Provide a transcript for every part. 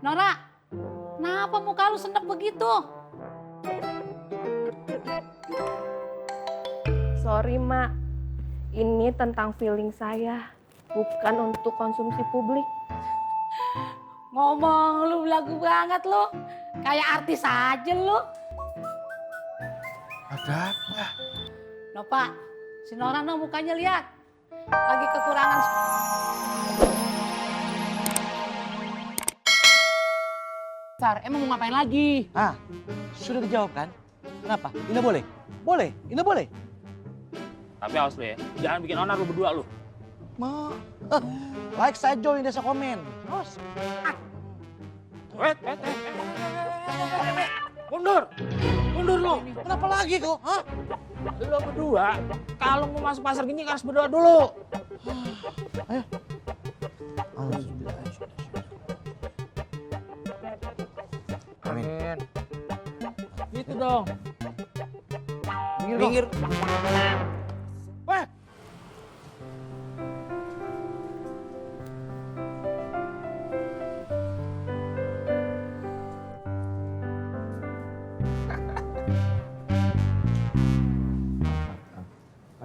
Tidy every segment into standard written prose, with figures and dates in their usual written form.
Nora, kenapa muka lu sendak begitu? Sorry, Mak. Ini tentang feeling saya, bukan untuk konsumsi publik. Ngomong lu belagu banget lu. Kayak artis aja lu. Ada apa? No Pak, si Nora no mukanya lihat. Lagi kekurangan. Sar, emang mau ngapain lagi? Sudah dijawab kan? Kenapa? Ini boleh? Boleh? Ini boleh? Tapi awas lu ya, jangan bikin onar lu berdua lu. Like saya join desa komen. Terus. Wait. Mundur lu. Kenapa lagi kok? Hah? Lu berdua, kalau mau masuk pasar gini harus berdoa dulu. Ayo. Amin. Gitu dong. Minggir. Wah,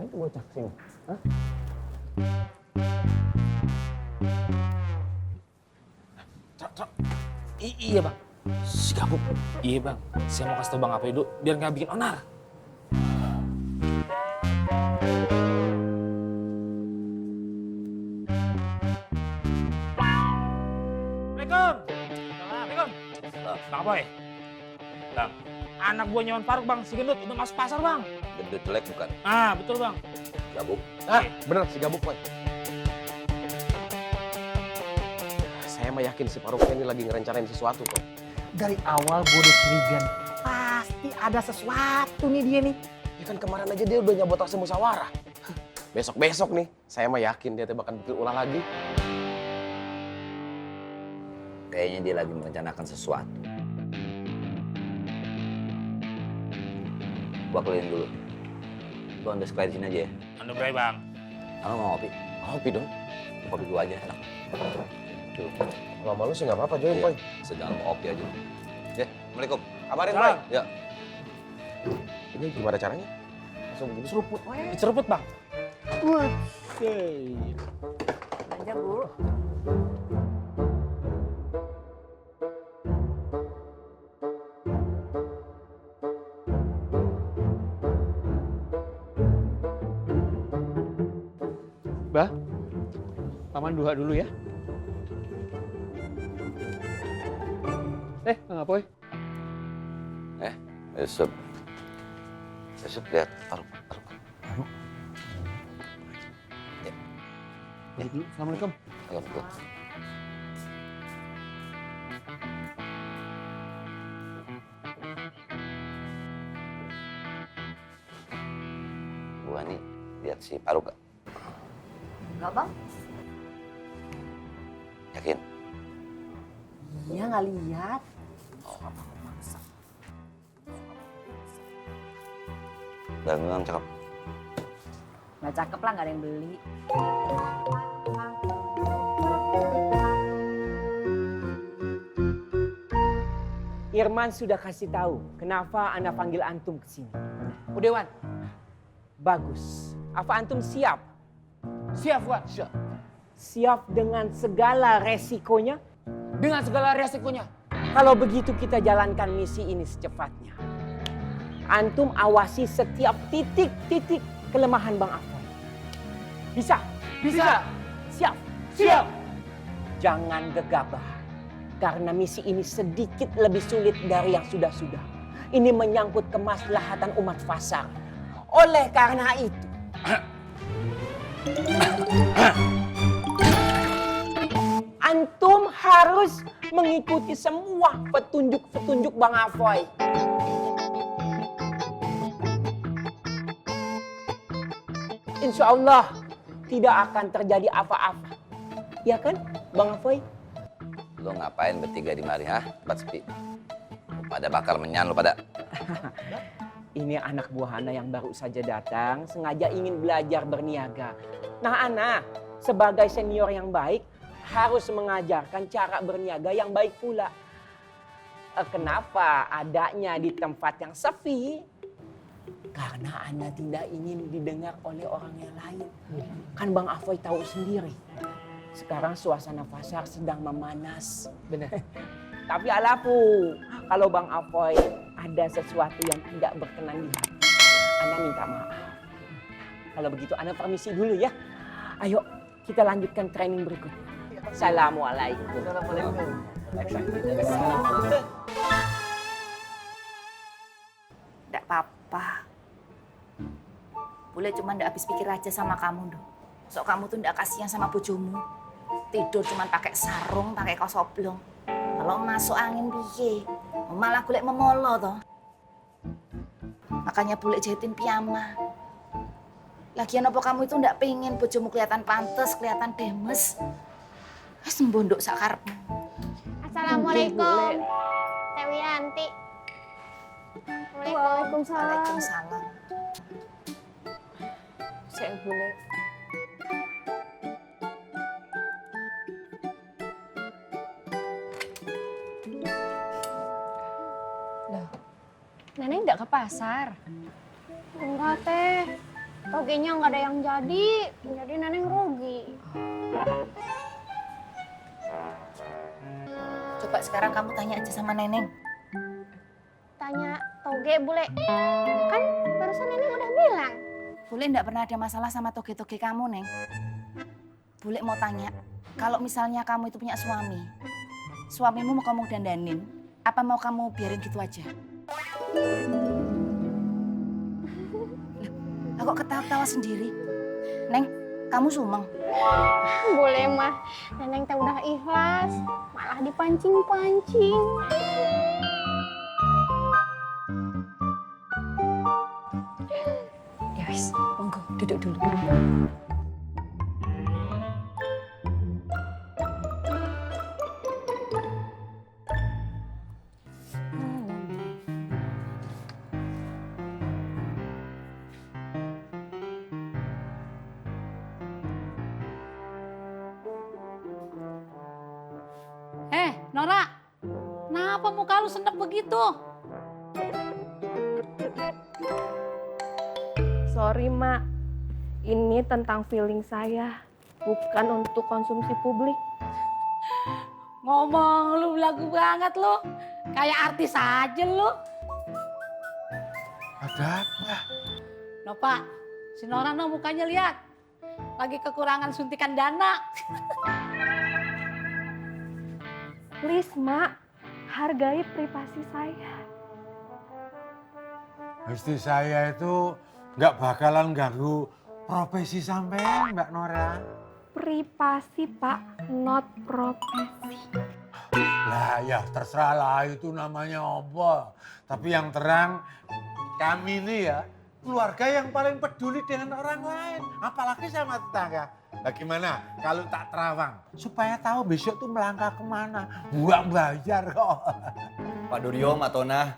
Itu bocah sini. iya bang. Si gabuk. Iya bang, saya mau kasih tau bang apa itu biar nggak bikin onar. Assalamualaikum. Bang Boy. Bang, anak gua nyawan Faruk bang, si gendut udah masuk pasar bang. Gendut jelek bukan? Ah betul bang. Gabuk. Bener si gabuk, Boy. Saya mah yakin si Faruknya ini lagi ngerencanain sesuatu kok. Dari awal gue udah curiga. Pasti ada sesuatu nih dia nih. Ya kan kemarin aja dia udah nyabot hasil musyawarah. Besok-besok nih, saya mah yakin dia bakal bikin ulah lagi. Kayaknya dia lagi merencanakan sesuatu. Gua keliling dulu. Gua on the square di sini aja ya. Anu bray bang. Kamu mau ngopi? Kopi dong. Kopi gua aja enak. Tuh, Kalau malu sih nggak apa-apa, join, iya. Boy. Sedang mau kopi aja. Ya, Assalamualaikum. Kabarin, Salam. Boy. Ya. Ini gimana caranya? Langsung begini seruput. Diceruput bang. Belanja Bu. Bah, Paman duha dulu ya. Kang Apoy. Yusuf. Yusuf lihat Faruk. Balik dulu. Assalamualaikum. Alhamdulillah. Bu Ani, lihat si Faruk gak? Enggak Bang? Yakin? Iya nggak lihat. Dagangan cakep. Nggak cakep lah, nggak ada yang beli. Irman sudah kasih tahu kenapa Anda panggil antum ke sini. Dewan. Bagus. Apa antum siap? Siap, Wan. Siap. Siap dengan segala resikonya? Dengan segala resikonya. Kalau begitu kita jalankan misi ini secepatnya. Antum awasi setiap titik-titik kelemahan Bang Afoy. Bisa? Bisa. Siap? Siap. Jangan gegabah. Karena misi ini sedikit lebih sulit dari yang sudah-sudah. Ini menyangkut kemaslahatan umat fasar. Oleh karena itu, antum harus mengikuti semua petunjuk-petunjuk Bang Afoy. Insya Allah tidak akan terjadi apa-apa. Ya kan, Bang Afoy? Lo ngapain bertiga di mari, ha? Tempat sepi. Lo pada bakal menyan lo pada. Ini anak buah Ana yang baru saja datang, sengaja ingin belajar berniaga. Nah Ana, sebagai senior yang baik, harus mengajarkan cara berniaga yang baik pula. Kenapa adanya di tempat yang sepi? Karena Anda tidak ingin didengar oleh orang yang lain. Kan Bang Afoy tahu sendiri. Sekarang suasana pasar sedang memanas. Bener. Tapi alapu, kalau Bang Afoy ada sesuatu yang tidak berkenan di hati, Anda minta maaf. Kalau begitu Anda permisi dulu ya. Ayo kita lanjutkan training berikutnya. Assalamualaikum. Nggak apa-apa. Boleh cuma nggak habis pikir aja sama kamu dong. Sok kamu tuh nggak kasihan sama bojomu. Tidur cuma pakai sarung, pakai kaos oblong. Kalau masuk angin piye? Malah golek memolo toh. Makanya boleh jahitin piyama. Lagian apa kamu itu ndak pengen bojomu kelihatan pantes, kelihatan demes? Wes mbondok sak karepmu. Assalamualaikum. Teh Wiranti. Waalaikumsalam. Waalaikumsalam. Saya boleh. Neneng nggak ke pasar? Enggak teh. Togenya nggak ada yang jadi neneng rugi. Coba sekarang kamu tanya aja sama Neneng. Tanya toge bule. Kan barusan neneng udah bilang. Bule ndak pernah ada masalah sama toge-toge kamu, Neng. Bule mau tanya, kalau misalnya kamu itu punya suami, suamimu mau kamu dandanin, apa mau kamu biarin gitu aja? Lah kok ketawa-tawa sendiri? Neng, kamu sumeng? Boleh mah. Neneng teh udah ikhlas. Malah dipancing-pancing. Ya wis, monggo duduk dulu. Nora, kenapa muka lu senep begitu? Sorry, Mak. Ini tentang feeling saya, bukan untuk konsumsi publik. Ngomong lu belagu banget lu. Kayak artis aja lu. Ada apa? No, Pak. Si Nora no mukanya lihat. Lagi kekurangan suntikan dana. Please, Mak. Hargai privasi saya. Istri saya itu nggak bakalan ganggu profesi sampean, Mbak Nora. Privasi, Pak. Not profesi. Lah ya terserah lah itu namanya apa. Tapi yang terang kami ini ya keluarga yang paling peduli dengan orang lain. Apalagi sama tetangga. Bagaimana kalau tak terawang? Supaya tahu besok tuh melangkah kemana. Buat bayar kok. Pak Duryo, Mbak Tona,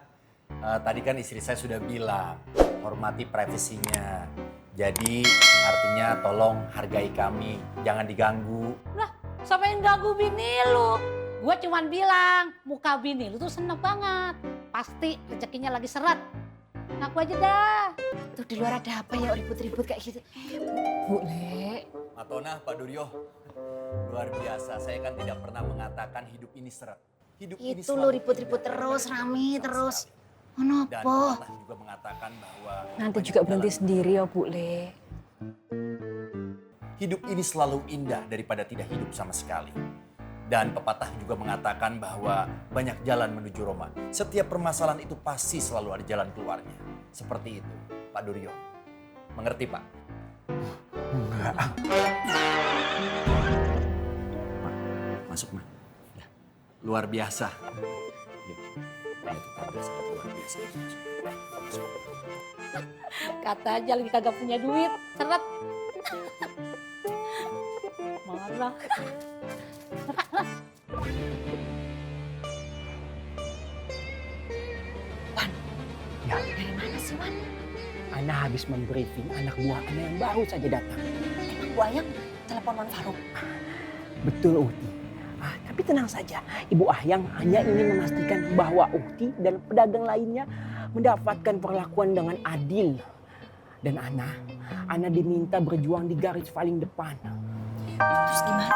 tadi kan istri saya sudah bilang hormati privasinya. Jadi artinya tolong hargai kami, jangan diganggu. Lah, siapa yang ganggu bini lu? Gue cuman bilang, muka bini lu tuh seneng banget. Pasti rezekinya lagi seret. Ngaku aja dah. Tuh di luar ada apa ya ribut-ribut kayak gitu? Bu Le. Mbak Tona, Pak Duryo, luar biasa. Saya kan tidak pernah mengatakan hidup ini seret. Hidup ini Itu lu ribut-ribut terus, rame terus. Dan Kenapa? pernah juga mengatakan bahwa Nanti juga berhenti sendiri ya Bu Le. hidup ini selalu indah daripada tidak hidup sama sekali. Dan pepatah juga mengatakan bahwa banyak jalan menuju Roma. Setiap permasalahan itu pasti selalu ada jalan keluarnya. Seperti itu, Pak Duryo. Mengerti, Pak? Enggak. Masuk, Ma. Ya, luar biasa. Yuk, itu tanda sangat luar biasa. Masuk. Kata aja lagi kagak punya duit, seret. Marah. Wan, ya. Dari mana sih, Wan? Ana habis membriefing anak buah Ana yang baru saja datang. Emang Bu Ayang telepon Wan Faruk? Betul Uhti. Tapi tenang saja, Ibu Ahyang hanya ingin memastikan bahwa Uhti dan pedagang lainnya mendapatkan perlakuan dengan adil. Dan Ana diminta berjuang di garis paling depan. Terus gimana?